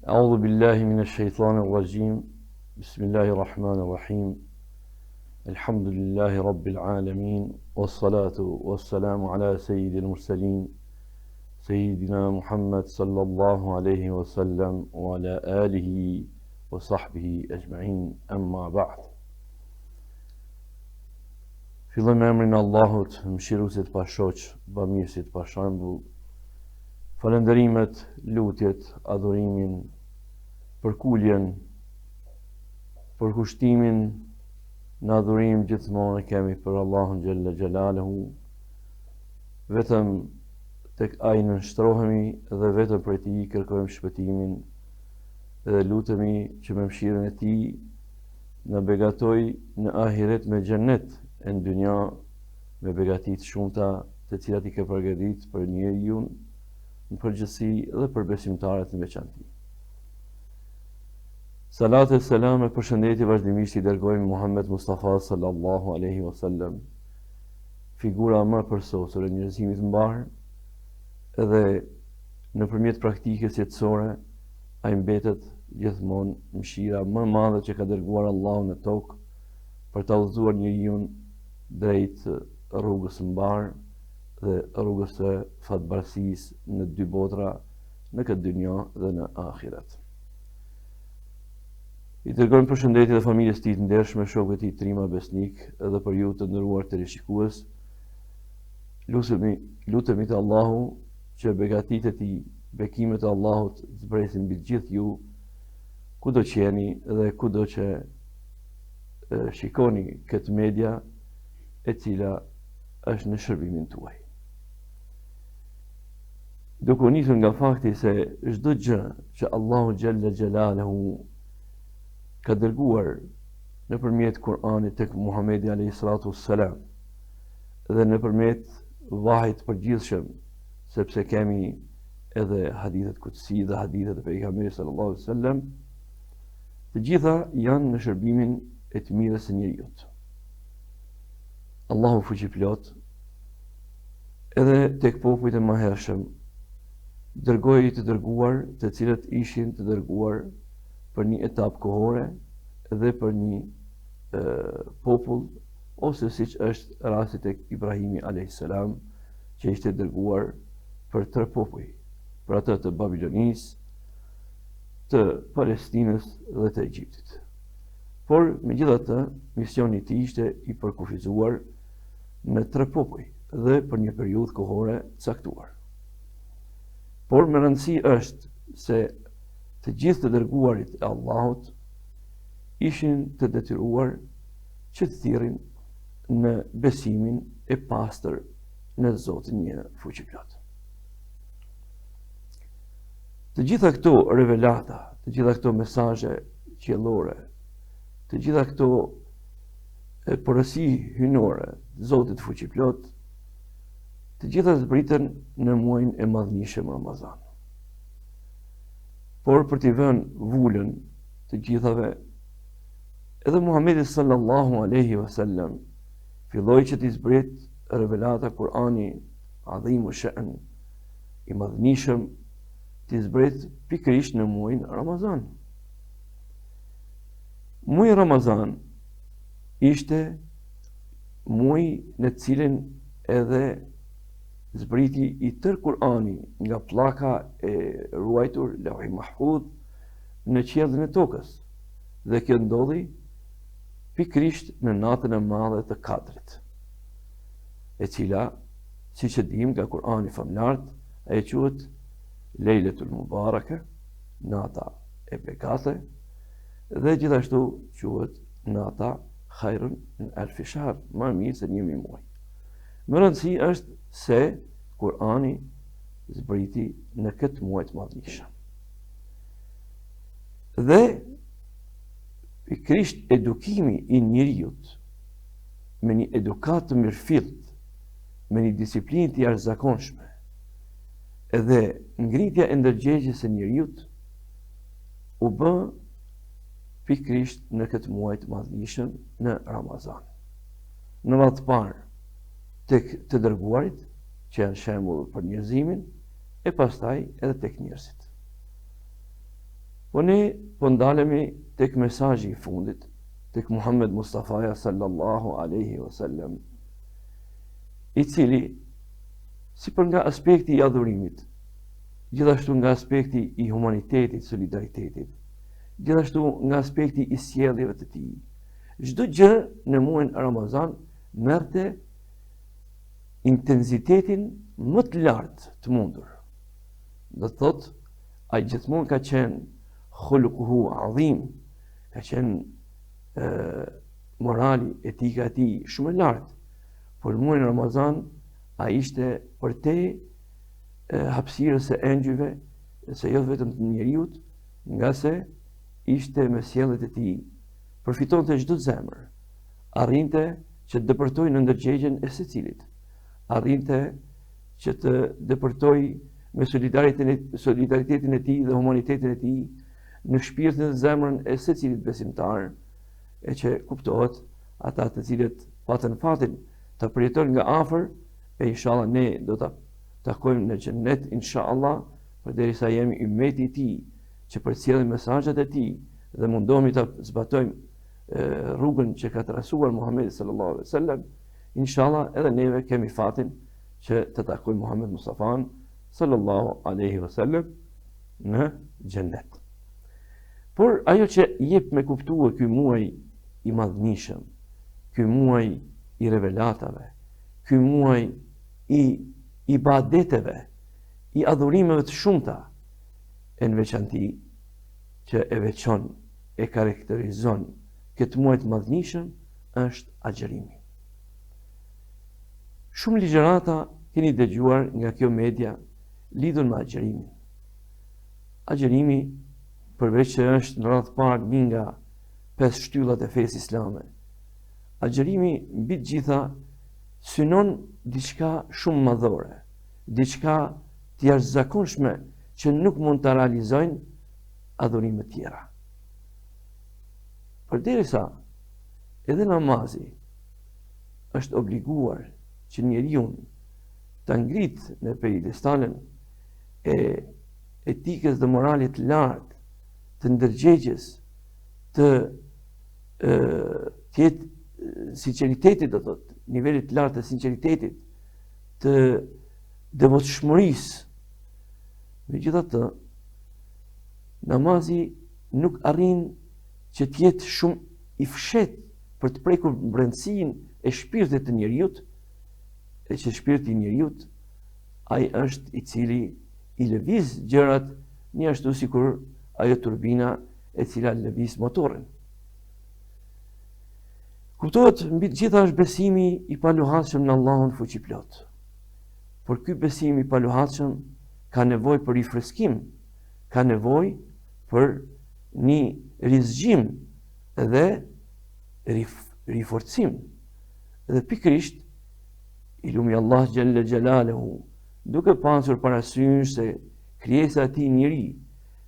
أعوذ بالله من الشيطان الرجيم بسم الله الرحمن الرحيم الحمد لله رب العالمين والصلاة والسلام على سيد المرسلين سيدنا محمد صلى الله عليه وسلم وعلى آله وصحبه أجمعين أما بعد. Filloj me emrin e Allahut, mëshiruesit pa shoq, bamirësit pa shembull. Falënderimet, lutjet, adhurimin, përkuljen, përkushtimin në adhurim gjithmonë kemi për Allahun xhalla xhelaluhu. Vetëm tek ai nënshtrohemi dhe vetëm prej tij kërkojmë shpëtimin dhe lutemi që me mëshirën e tij na begatoj në ahiret me xhennet, e në dynja me begatit shumëta të cilat i ka përgatitur për njeriu në përgjithësi dhe për besimtarët në veçantë. Salat e selam e përshëndetje vazhdimisht i dërgojmë Muhammed Mustafa sallallahu alaihi wasallam, figura më përsosur e njerëzimit mbar, edhe nëpërmjet praktikës jetësore ai mbetet gjithmonë mëshira më e madhe që ka dërguar Allahu në tokë për ta udhëzuar njeriu drejt rrugës së mbar dhe rrugës së fatbarësisë në dy botra, në këtë dynja dhe në ahiret. I dërgojmë përshëndetje dhe familjes tij të ndershme, shokëve të tij trima besnik, edhe për ju të nderuar teleshikues. Lutemi te Allahu që begatitë e tij, bekimet e Allahut zbresin mbi gjithë ju, kudo që jeni dhe kudo që shikoni këtë media e cila është në shërbimin tuaj. Duke u nisur nga fakti se çdo gjë që Allahu xhalla xhelaluhu ka dërguar nëpërmjet Kur'anit tek Muhamedi alayhi salatu wassalam dhe nëpërmjet vahit përgjithshëm, sepse kemi edhe hadithet kutsi dhe hadithet e pejgamberit sallallahu alaihi wasallam, të gjitha janë në shërbimin e të mirës së njerëzit. Allahu fuqiplot edhe tek popujt e mëhershëm dërgoi të dërguar, të cilët ishin të dërguar për një etapë kohore dhe për një popull, ose siç është rasti tek Ibrahimi alayhis salam, që ishte dërguar për 3 popull, për atë të Babilonisë, të Palestinës dhe të Egjiptit. Por megjithatë, misioni i tij ishte i përkufizuar në 3 popull dhe për një periudhë kohore caktuar. Por më rëndësi është se të gjithë të dërguarit e Allahut ishin të detyruar që të thirrin në besimin e pastër në Zotin një fuqiplot. Të gjitha këto revelata, të gjitha këto mesazhe qiellore, të gjitha këto porësi hynore të Zotit fuqiplot, të gjitha zbritën në muajin e madhënishëm Ramazan. Por për t'i vënë vulën të gjithave, edhe Muhamedi sallallahu alaihi wasallam filloi që t'i zbrit revelata Kur'ani adhimu sha'n, i madhënishëm, t'i zbrit pikërisht në muajin Ramazan. Muaji Ramazan ishte muaj në cilin edhe zbriti i tërë Kur'ani nga pllaka e ruajtur Lauhi Mahfudh në qiellin e tokës, dhe kjo ndodhi pikërisht në natën e madhe të Kadrit, e cila, siç e dim nga Kur'ani famlart, ajo quhet Lejletul Mubaraka, nata e bekate, dhe gjithashtu quhet nata Khairun min alfi shahr, më mirë se 1000 muaj. Më rëndësi është se Kur'ani zbriti në këtë muaj të madhënishëm. Dhe pikërisht edukimi i njerëzit me një edukat të mirëfillt, me një disiplinë të jashtëzakonshme, edhe ngritja e ndërgjegjës së njerëzit u bë pikërisht në këtë muaj të madhënishëm në Ramazan. Në radhë të parë tek të dërguarit, që janë shembull për njerëzimin, e pastaj edhe tek njerëzit. Po ne po ndalemi tek mesazhi i fundit, tek Muhammed Mustafaja sallallahu alaihi wasallam, i cili si për nga aspekti i adhurimit, gjithashtu nga aspekti i humanitetit, solidaritetit, gjithashtu nga aspekti i sjelljeve të tij, çdo gjë në muajin Ramazan merrte intensitetin më të lartë të mundur. Do të thotë, ai gjithmonë ka qenë khuluquhu azim, ka qenë morali, etika e tij shumë e lartë. Por në muajin Ramazan ai ishte për te hapësirës e engjëjve, se jo vetëm të njeriut, nga se ishte me sjelljet e tij, përfitonte çdo zemër, arrinte që të depërtojë në ndërgjegjen e secilit, arrinte që të depërtojë me solidaritetin e tij dhe humanitetin e tij në shpirtin dhe zemrën e secilit besimtar, e që kuptohet ata të cilët patën fatin të përjetojnë nga afër, e inshallah ne do të takojmë në xhennet inshallah, përderisa jemi ummeti i tij, që përcjellim mesazhet e tij dhe mundohemi të zbatojmë rrugën që ka trasuar Muhamedi sallallahu alaihi wasallam, inshallah edhe neve kemi fatin që të takojmë Muhammed Mustafan sallallahu alaihi wasallam në xhennet. Por ajo që jep me kuptuar ky muaj i madhnishëm, ky muaj i revelatave, ky muaj i ibadeteve, i adhurimeve të shumta, e në veçanti që e veçon, e karakterizon këtë muaj të madhnishëm, është agjerimi. Shumë ligjërata keni dëgjuar nga kjo media lidhur me agjerimin. Agjerimi, përveç që është në radhë parë një nga 5 shtyllat e fesë islame, agjerimi mbi të gjitha synon diçka shumë madhore, diçka të jashtëzakonshme që nuk mund të realizojnë adhurimet tjera. Përderisa edhe namazi është obliguar që njeriu të ngrit në pedestalin e etikës dhe moralit lartë, të ndërgjegjes, të jetë sinqeritetit, do thotë, nivelit lartë të sinqeritetit, të devotshmërisë. Megjithatë, namazi nuk arrin që të jetë shumë i fshehtë për të prekur brendësinë e shpirtit të njeriut, e që shpirti i njeriut, ai është i cili i lëviz gjërat një ashtu sikur ajo turbina e cila lëviz motorin. Kuptohet, mbi të gjitha është besimi i paluhatshëm në Allahun fuqiplot. Por ky besim i paluhatshëm ka nevojë për rifreskim, ka nevojë për një rizgjim dhe riforcim. Dhe pikërisht, i lumi Allah Gjelle Gjelaluhu, duke pasur parasysh se krijesa e tij njeri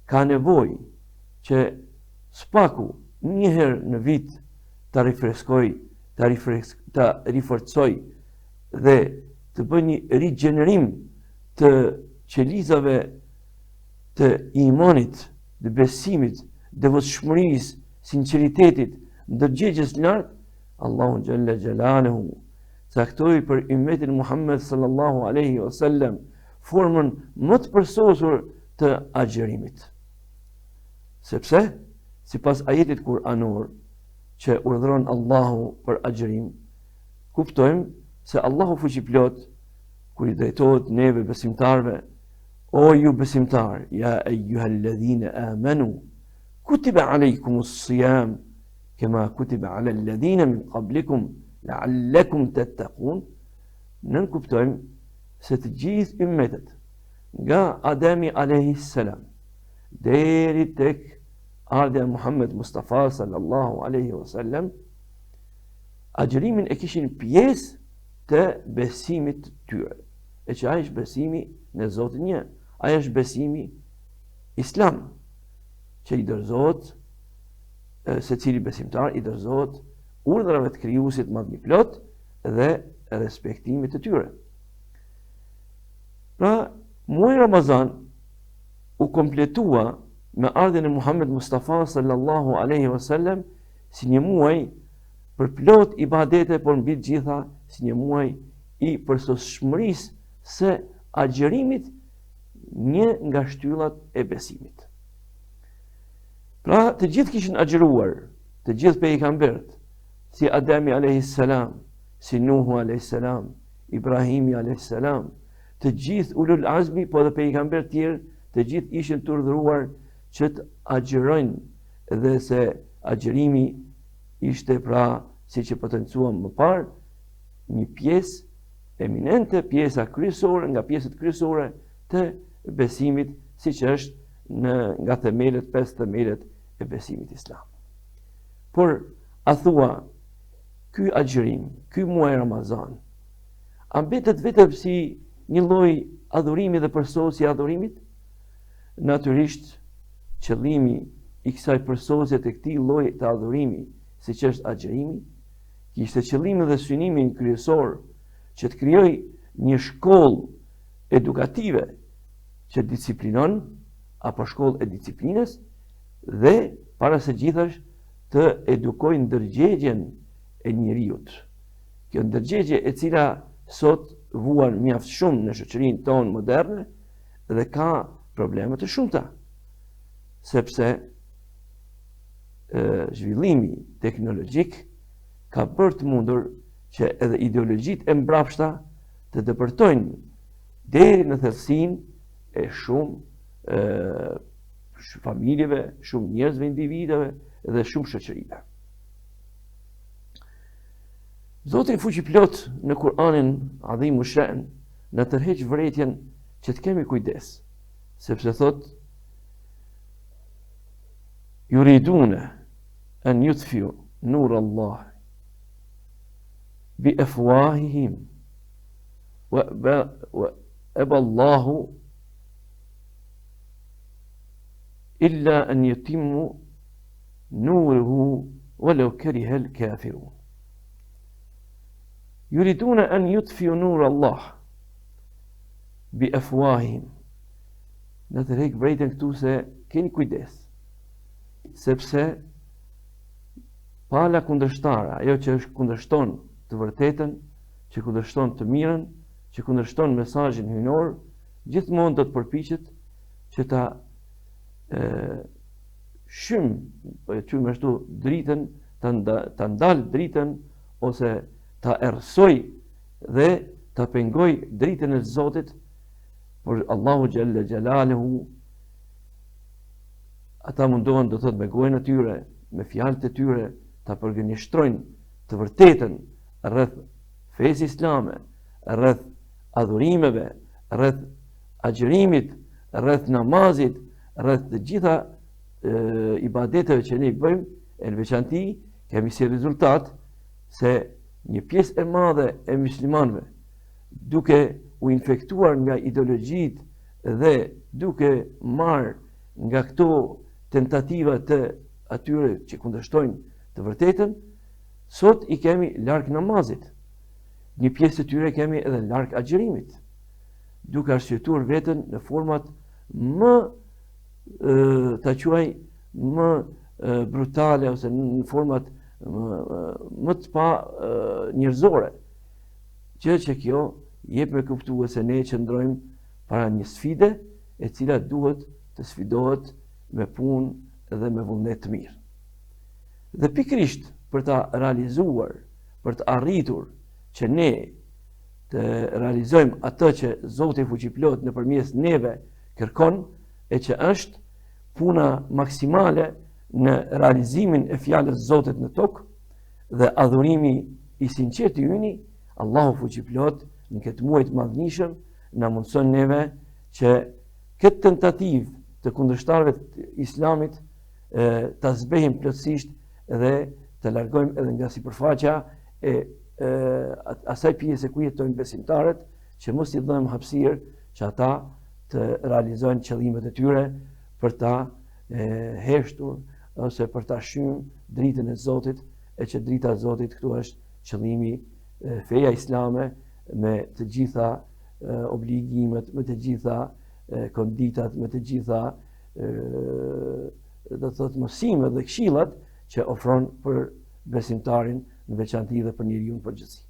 ka nevojë që spaku një herë në vit ta rifreskoj, ta riforcoj dhe të bëjë një rigjenerim të qelizave të imanit, të besimit, devotshmërisë, sinqeritetit, ndërgjegjes lartë, Allahu Gjelle Gjelaluhu caktoi për ummetin Muhammed sallallahu alaihi wasallam formën më të përsosur të agjerimit. Sepse, sipas ajetit kuranor që urdhëron Allahu për agjerim, kuptojmë se Allahu fuqiplot, kur i drejtohet neve besimtarve, o ju besimtar, ja eyyuhalladhina amanu, kutiba alaykumus siyam, kema kutiba ala alladhina min qablikum, la'allakum tattaqun. Ne kuptojmë se të gjithë ummetet, nga Ademi alayhis salam deri tek ardha e Muhammed Mustafa sallallahu alaihi wasallam, agjerimin e kishin pjesë të besimit të tyre. E që ai është besimi në Zotin një, ai është besimi islam, që i dorëzohet secili besimtar, i dorëzohet urdhrave të krijuesit madhëplot dhe respektimit të tyre. Pra, muaji Ramazan u kompletua me ardhen e Muhammed Mustafa sallallahu alaihi wasallam si një muaj për plot ibadete, por mbi të gjitha si një muaj i përsosshmërisë së agjërimit, një nga shtyllat e besimit. Pra, të gjithë kishin agjëruar, të gjithë pejgamberët, si Ademi alayhis salam, si Nuhu alayhis salam, Ibrahimi alayhis salam, të gjithë ulul azmi, po dhe pejgamberët tjerë, të gjithë ishin të urdhëruar që të agjërojnë, dhe se agjërimi ishte, pra, si që potencuam më parë, një pjesë eminente, pjesa kryesore, nga pjesët kryesore të besimit, si që është nga themelet, 5 themelet e besimit islam. Por, a thua, ky agjërim, ky muaj Ramazan, a mbetet vetëm si një lloj adhurimi dhe përsosje adhurimit? Natyrisht, qëllimi i kësaj përsosje të këtij lloji të adhurimi, si që është agjërimi, kishte qëllimin dhe synimin kryesor që të krijojë një shkollë edukative që disiplinon, apo shkollë e disiplinës, dhe para së gjithash të edukojë ndërgjegjen e njeriut. Kjo ndërgjegje e cila sot vuan mjaft shumë në shoqërinë tonë moderne dhe ka probleme të shumta, sepse zhvillimi teknologjik ka bërë të mundur që edhe ideologjitë e mbrapshta të dëpërtojnë deri në thellësinë e shumë familjeve, shumë njerëzve, individëve dhe shumë shoqërive. Zoti fuqiplot në Kur'anin Adhimu Sha'n na tërheq vërejtjen që të kemi kujdes, sepse thot: yuriduna an yutfiu nur Allah bi afwahihim wa aba Allahu illa an yutimmu nuruhu walau kariha al-kafirun. Yuriduna an yutfiu nur Allah bi afwahihim. Në të rejkë vrejtën këtu se keni kujdes, sepse pala kundërshtara, ajo që është kundërshton të vërtetën, që kundërshton të mirën, që kundërshton mesazhin hyjnor, gjithmonë do të përpiqet që ta qymë ashtu dritën, ta ndalë dritën, ose ta erësoj dhe ta pengoj dritën e Zotit. Por Allahu Gjelle Gjelaluhu, ata mundohen, do thot, me gojën e tyre, me fjalët e tyre, ta përgënjeshtrojnë të vërtetën rreth fesë islame, rreth adhurimeve, rreth agjërimit, rreth namazit, rreth të gjitha ibadeteve që ne i bëjmë, e në veçanti kemi si rezultat se një pjesë e madhe e muslimanëve, duke u infektuar nga ideologjitë dhe duke marrë nga këto tentativa të atyre që kundërshtojnë të vërtetën, sot i kemi larg namazit. Një pjesë të tyre kemi edhe larg agjërimit, duke arsyetuar veten në format më ta quaj më brutale, ose në format më të pa njerëzore, që kjo jep me kuptuar se ne qëndrojmë para një sfide e cila duhet të sfidohet me punë dhe me vullnet të mirë. Dhe pikrisht për ta realizuar, për të arritur që ne të realizojmë atë që Zoti fuqiplot nëpërmjet neve kërkon, e që është puna maksimale në realizimin e fjalës Zotit në tokë dhe adhurimi i sinqert i yni, Allahu fuqiplot në këtë muaj të madhënishëm na mundson neve që këtë tentativë të kundërshtarëve të Islamit ta zbehim plotësisht dhe të largojmë edhe nga sipërfaqja e asaj pjesë ku jetojnë besimtarët, që mos i dhëmë hapësirë që ata të realizojnë qëllimet e tyre për ta heshtur ose për ta shym dritën e Zotit, e që drita e Zotit këtu është qëllimi, feja islame, me të gjitha obligimet, me të gjitha konditat, me të gjitha do të thotë mësime dhe këshillat që ofron për besimtarin në veçanti dhe për njeriu në përgjithësi.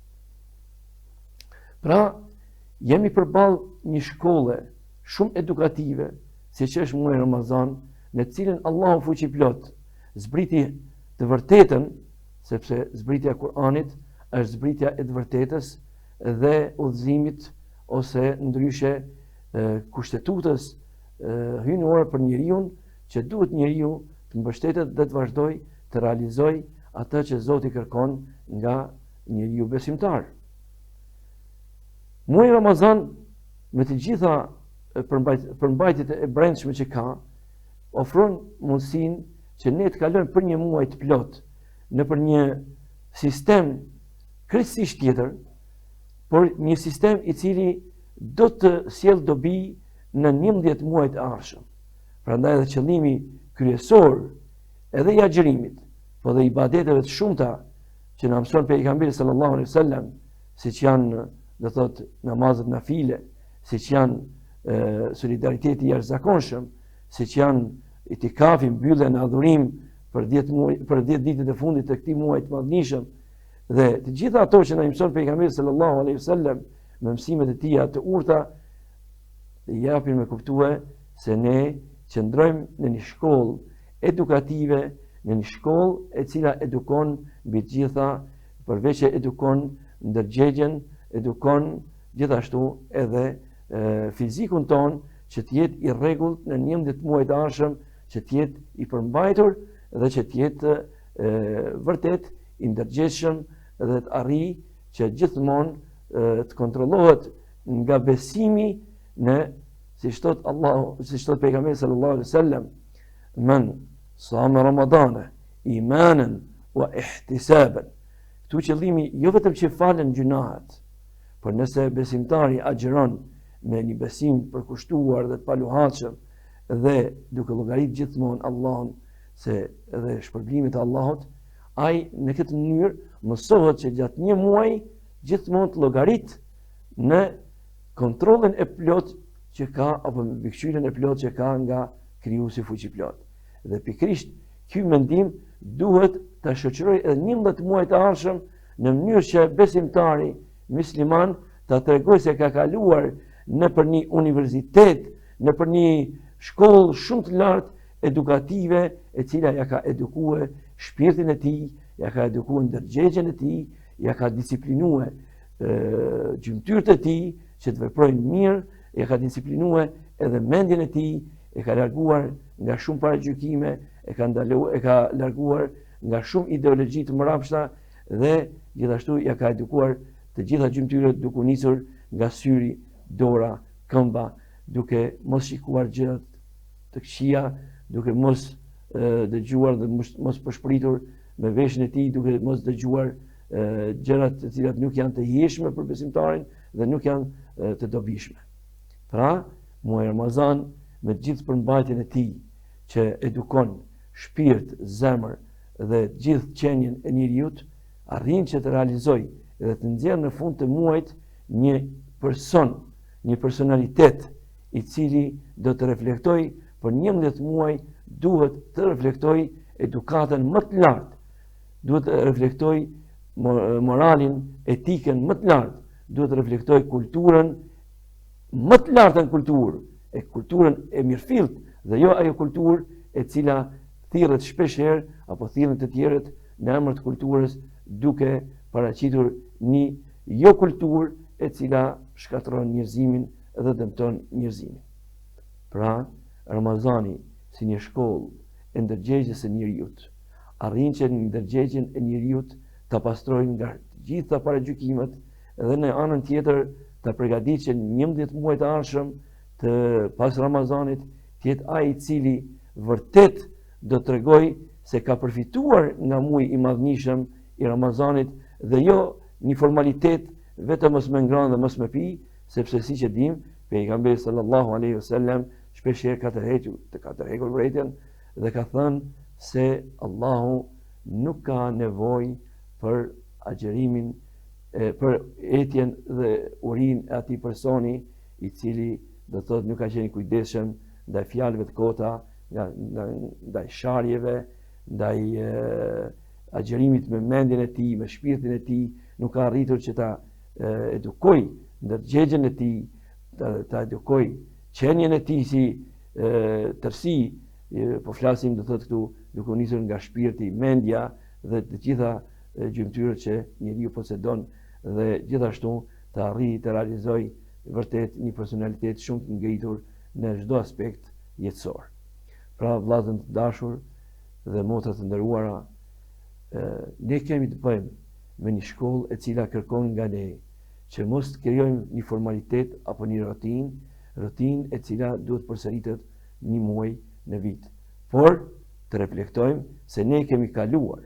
Pra, jemi përballë një shkolle shumë edukative, siç është muaji Ramazan, në cilën Allahu fuqiplot zbriti të vërtetën, sepse zbritja e Kur'anit është zbritja e të vërtetës dhe udhëzimit ose ndryshe kushtetutës hyjnore për njeriu, që duhet njeriu të mbështetet dhe të vazhdoj të realizoj atë që Zoti kërkon nga njeriu besimtar. Muaji Ramazan me të gjitha përmbajtjet e brendshme që ka, ofron mundësinë që ne të kalojmë për një muaj të plot në për një sistem krejtësisht tjetër, por një sistem i cili do të sjellë dobi në 11 muajt e ardhshëm. Prandaj edhe qëllimi kryesor edhe i agjërimit, po dhe i ibadeteve të shumta që na mëson pejgamberi sallallahu alaihi wasallam, siç janë, do thotë, namazet nafile, siç janë solidariteti i jashtëzakonshëm, siç janë itikafi, mbyllja në adhurim për 10 ditët e fundit të këtij muaji të madhnishëm, dhe të gjitha ato që na mëson pejgamberi sallallahu alaihi wasallam me mësimet e tij të urta, japin me kuptue se ne qëndrojmë në një shkollë edukative, në një shkollë e cila edukon mbi të gjitha, përveç e edukon ndërgjegjen, edukon gjithashtu edhe fizikun ton që të jetë i rregullt në 11 muaj të ardhshëm, që të jetë i përmbajtur dhe që të jetë vërtet i ndërgjegjshëm dhe të arrijë që gjithmonë të kontrollohet nga besimi në, si thot Allahu, si thot pejgamberi sallallahu alaihi wasallam, men sama Ramadana imanan wa ihtisaban. Këtu qëllimi jo vetëm që falen gjunahet, por nëse besimtari agjeron me një besim përkushtuar dhe të paluhatshëm dhe duke llogarit gjithmonë Allahun se edhe shpërblimet e Allahut, ai në këtë mënyrë mësohet që gjatë një muaji gjithmonë të llogarit në kontrollin e plot që ka, apo mbikëqyrjen e plot që ka nga krijuesi fuqiplot. Dhe pikërisht ky mendim duhet ta shoqëroj edhe 11 muaj të ardhshëm në mënyrë që besimtari musliman ta tregojë se ka kaluar në për një universitet, në për një shkollë shumë të lartë edukative, e cila ja ka edukuar shpirtin e tij, ja ka edukuar ndërgjegjen e tij, ja ka disiplinuar gjymtyrët e tij që të veprojnë mirë, ja ka disiplinuar edhe mendjen e tij, e ka larguar nga shumë paragjykime, e ka larguar nga shumë ideologji të mrapshta dhe gjithashtu ja ka edukuar të gjitha gjymtyrët duke nisur nga syri, dora, këmba, duke mos shikuar gjërat të këqija, duke mos dëgjuar dhe mos përshpritur me veshën e tij, duke mos dëgjuar gjërat të cilat nuk janë të hijshme për besimtarin dhe nuk janë të dobishme. Pra, muaji Ramazan me gjithë përmbajtjen e tij që edukon shpirt, zemër dhe gjithë qenien e njeriut, arrin që të realizoj dhe të nxjerrë në fund të muajit një person, një personalitet i cili do të reflektoj për 11 muaj, duhet të reflektoj edukatën më të lartë, duhet të reflektoj moralin, etikën më të lartë, duhet të reflektoj kulturën më të lartë në kulturë, e kulturën e mirëfillt dhe jo ajo kulturë e cila thirret shpeshherë apo thirren të tjerët në emër të kulturës duke paraqitur një jo kulturë e cila shkatërron njerëzimin dhe dëmton njerëzimin. Pra, Ramazani si një shkollë e ndërgjegjes së njeriut, arrin që ndërgjegjen e njeriut ta pastrojnë nga gjitha paragjykimet dhe në anën tjetër ta përgatitë që 11 muaj të ardhshëm të pas Ramazanit të jetë ai i cili vërtet do të tregoj se ka përfituar nga muaji i madhnishëm i Ramazanit dhe jo një formalitet vetëm mos me ngrënë dhe mos me pi, sepse siç e dim, pejgamberi sallallahu alaihi wasallam shpeshherë ka tërhequr vërejtjen dhe ka thënë se Allahu nuk ka nevojë për agjerimin, për etjen dhe urinë e atij personi i cili do thotë nuk ka qenë kujdesshëm ndaj fjalëve të kota ndaj sharjeve, ndaj agjerimit me mendjen e tij, me shpirtin e tij, nuk ka arritur që ta edukoj ndërgjegjen e tij, ta edukoj qenien e tij si tërsi, po flasim do thotë këtu duke u nisur nga shpirti, mendja dhe të gjitha gjymtyrët që njeriu posedon dhe gjithashtu të arrijë të realizoj vërtet një personalitet shumë të ngritur në çdo aspekt jetësor. Pra vllazën të dashur dhe motrat të nderuara, ne kemi të bëjmë me një shkollë e cila kërkon nga ne që mos të krijojmë një formalitet apo një rutinë e cila duhet përsëritet një muaj në vit, por të reflektojmë se ne kemi kaluar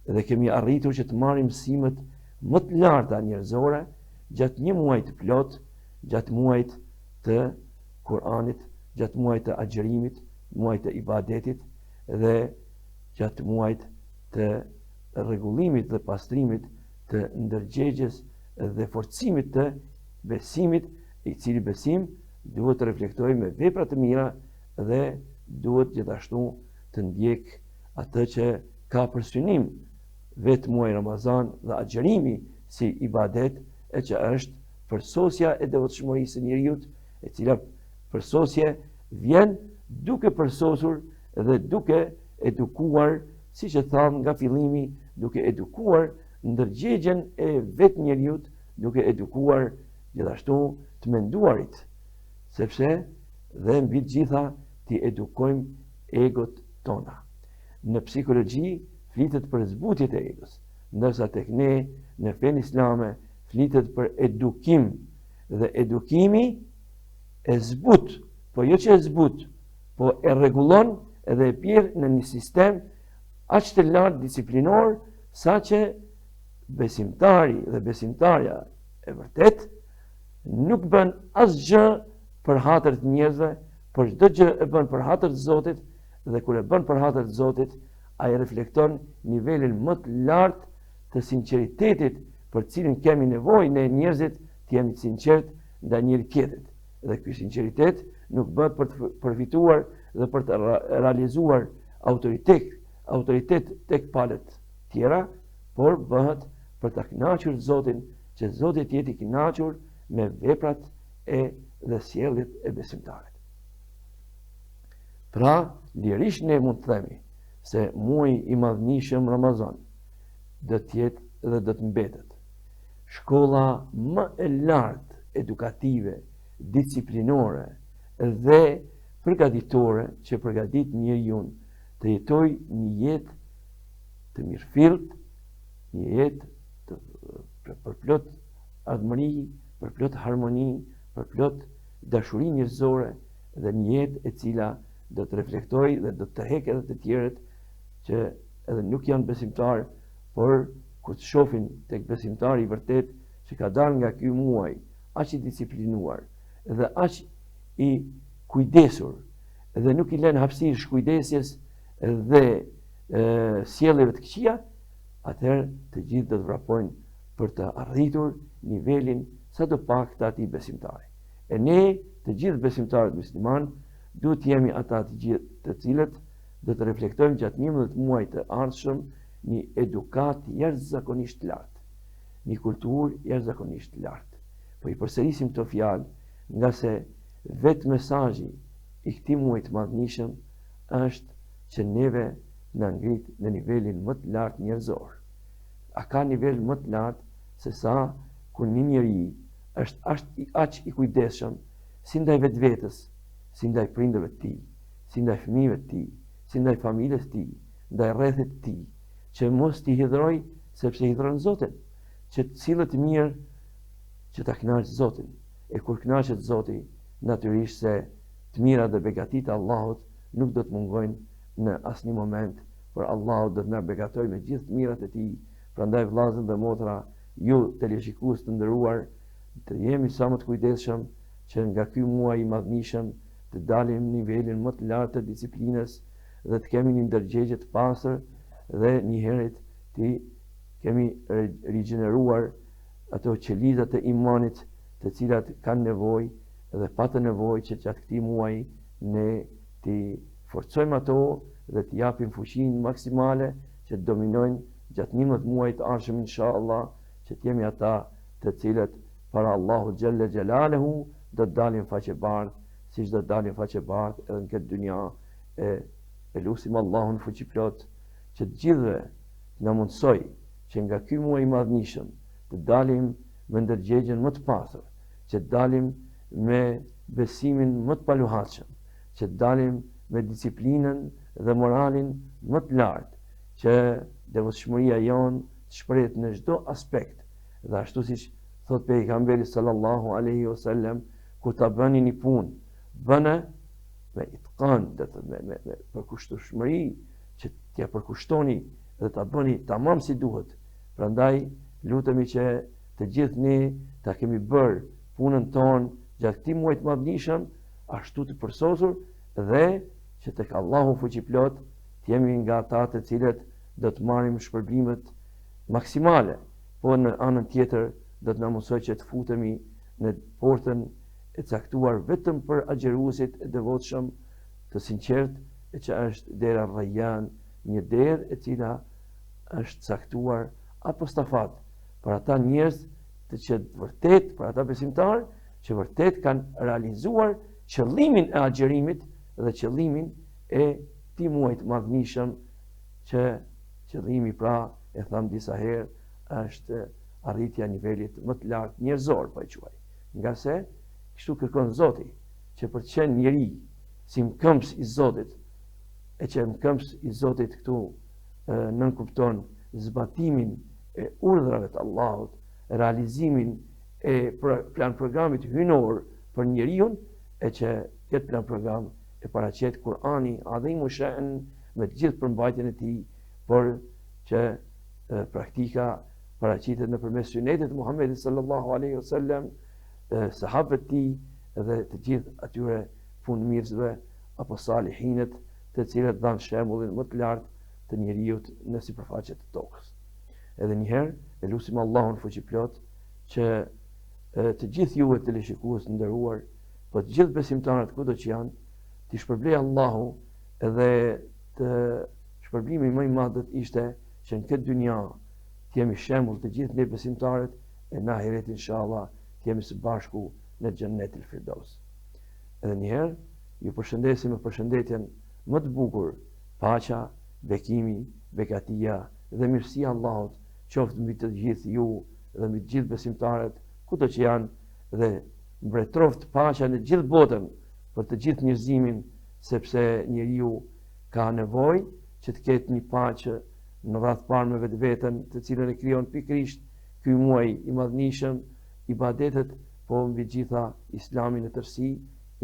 dhe kemi arritur që të marrim mësimet më të larta njerëzore gjatë një muaji të plot, gjatë muajit të Kur'anit, gjatë muajit të agjerimit, muajit të ibadetit dhe gjatë muajit të rregullimit dhe pastrimit të ndërgjegjes dhe forcimit të besimit, i cili besim duhet të reflektojë me vepra të mira dhe duhet gjithashtu të ndjek atë që ka për synim vetë muaji Ramazan dhe agjerimi si ibadet, e që është përsosja e devotshmërisë së njeriut, e cila përsosje vjen duke përsosur dhe duke edukuar, siç e tham nga fillimi, duke edukuar ndërgjegjen e vetë njeriut, duke edukuar gjithashtu të menduarit, sepse dhe mbi të gjitha t'i edukojmë egot tona. Në psikologji flitet për zbutjet e egos, ndërsa tek ne në fenë islame flitet për edukim, dhe edukimi e zbut, po jo që e zbut, po e rregullon edhe e pjerr në një sistem aq të lartë disiplinor, sa që besimtari dhe besimtarja e vërtet nuk bën asgjë për hatër të njerëzve, por çdo gjë e bën për hatër të Zotit, dhe kur e bën për hatër të Zotit, ai reflekton nivelin më të lartë të sinqeritetit për cilin kemi nevojë ne njerëzit të jemi të sinqert ndaj njëri tjetrit. Dhe ky sinqeritet nuk bëhet për të përfituar dhe për të realizuar autoritet tek palët tjera, por bëhet për ta kënaqur Zotin, që Zoti të jetë i kënaqur me veprat dhe sjelljet e besimtarit. Pra, lirisht ne mund të themi se muaji i madhënishëm Ramazan do të jetë dhe do të mbetet shkolla më e lartë edukative, disiplinore dhe përgatitore që përgatit njeriu të jetojë një jetë të mirëfillt, një jetë për plot ardhmëri, për plot harmoni, për plot dashuri njerëzore, dhe një jetë e cila do të reflektojë dhe do të tërheqë edhe të tjerët që edhe nuk janë besimtar, por kur të shohin tek besimtari i vërtet që ka dalë nga ky muaj aq i disiplinuar dhe aq i kujdesur dhe nuk i lën hapësirë shkujdesjes dhe sjelljeve të këqija, atëherë të gjithë do të vrapojnë për të arritur nivelin sadopak të atij besimtari. E ne, të gjithë besimtarët musliman, duhet të jemi ata të cilët do të reflektojmë gjatë 11 muajit të ardhshëm një edukat jashtëzakonisht lartë, një kulturë jashtëzakonisht lartë. Po i përsërisim këto fjalë, nga se vetë mesazhi i këtij muaji të madhënishëm është që neve na ngrit në nivelin më të lartë njerëzor. A ka nivel më të lartë se sa kur një njeri është aq i kujdesshëm si ndaj vetvetes, si ndaj prindërve të tij, si ndaj fëmijëve të tij, si ndaj familjes të tij, ndaj rrethit të tij, që mos t'i hidhroj sepse hidhron Zotin, që të cilët mirë që ta kënaqë Zotin. E kur kënaqet Zoti, natyrisht se të mira dhe begatit e Allahut nuk do të mungojnë në asnjë moment, por Allahu do të na begatoj me gjithë të mirat e tij. Prandaj vllazën dhe motra, ju teleshikues të nderuar, të jemi sa më të kujdesshëm që nga ky muaj i madhënishëm të dalim në nivelin më të lartë të disiplinës dhe të kemi një ndërgjegje të pastër dhe një herët të kemi rigjeneruar ato qelizat e imanit të cilat kanë nevojë dhe patë nevojë që gjatë këtij muaji ne të forcojmë ato dhe t'i japim fuqinë maksimale që të dominojnë gjatë 11 muajit të ardhshëm inshallah, që t'jemi ata të cilët para Allahu Gjelle Gjelaluhu do të dalim faqe bardhë, siç do të dalim faqe bardhë edhe në këtë dynja. E lutim Allahun fuqiplot që të gjithëve na mundsoj që nga ky muaj i madhnishëm të dalim me ndërgjegjen më të pastër, që të dalim me besimin më të paluhatshëm, që të dalim me disiplinën dhe moralin më të lartë, që devotshmëria jonë të shprehet në çdo aspekt, dhe ashtu siç thot pejgamberi sallallahu alaihi wasallam, kur ta bëni një punë, bëne me itqan, me përkushtueshmëri, që t'ja përkushtoni dhe ta bëni tamam si duhet. Prandaj lutemi që të gjithë ne ta kemi bërë punën tonë gjatë këtij muaji të madhnishëm ashtu të përsosur, dhe që tek Allahu fuqiplot të jemi nga ata të cilët do të marrim shpërblimet maksimale, po në anën tjetër do të na mundsoj që të futemi në portën e caktuar vetëm për agjeruesit e devotshëm të sinqert, e që është dera Rayyan, një derë e cila është caktuar apostafat për ata njerëz që vërtet, për ata besimtarë që vërtet kanë realizuar qëllimin e agjerimit dhe qëllimin e këtij muaji të madhnishëm, që qëllimi pra, e tham disa herë, është arritja e nivelit më të lartë njerëzor, po e quaj. Nga se kështu kërkon Zoti, që për të qenë njeri si mëkëmbës i Zotit, e që mëkëmbës i Zotit këtu nënkupton zbatimin e urdhrave të Allahut, realizimin e plan programit hynor për njeriun, e që këtë plan program e paraqet Kur'ani adhimu sha'n me të gjithë përmbajtjen e tij, por që praktika paraqitet nëpërmes sunetit Muhammedit sallallahu alaihi wasallam, sahabët e tij dhe të gjithë atyre punëmirësve apo salihinët, të cilët dhanë shembullin më të lartë të njeriut në sipërfaqe të tokës. Edhe njëherë e lutim Allahun fuqiplot që të gjithë juve teleshikues të nderuar, po të gjithë besimtarët kudo që janë, t'i shpërblej Allahu, edhe të shpërblimi më i madh do të ishte që në këtë dynja të jemi shembull të gjithë ne besimtarët, e në ahiret inshallah të jemi së bashku në Xhennetul Firdaus. Edhe njëherë ju përshëndesim me përshëndetjen më të bukur, paqja, bekimi, begatia dhe mirësia e Allahut qoftë mbi të gjithë ju dhe mbi të gjithë besimtarët kudo që janë, dhe mbretroft paqja në gjithë botën për të gjithë njerëzimin, sepse njeriu ka nevojë që të ketë një paqe në radhë parë me vetveten, të cilën e krijon pikërisht ky muaj i madhnishëm, ibadetet, po mbi gjitha Islami në tërësi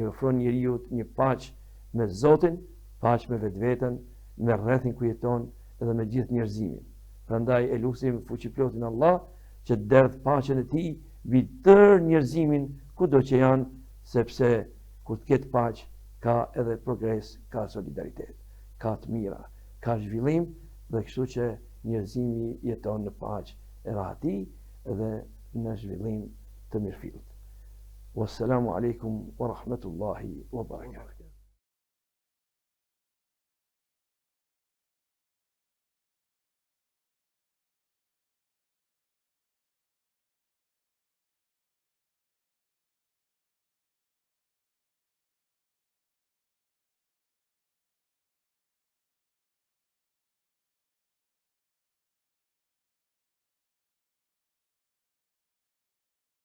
i ofron njeriu një paqe me Zotin, paqe me vetveten, me rrethin ku jeton dhe me gjithë njerëzimin. Prandaj e lutim fuqiplotin Allah që të derdh paqen e tij mbi tërë njerëzimin kudo që janë, sepse kur të ketë paqe ka edhe progres, ka solidaritet, ka të mira, ka zhvillim, dhe kështu që njerëzimi jeton në paqe e rahati dhe në zhvillim të mirëfillt. Wassalamu alaikum wa rahmatullahi wa barakatuh.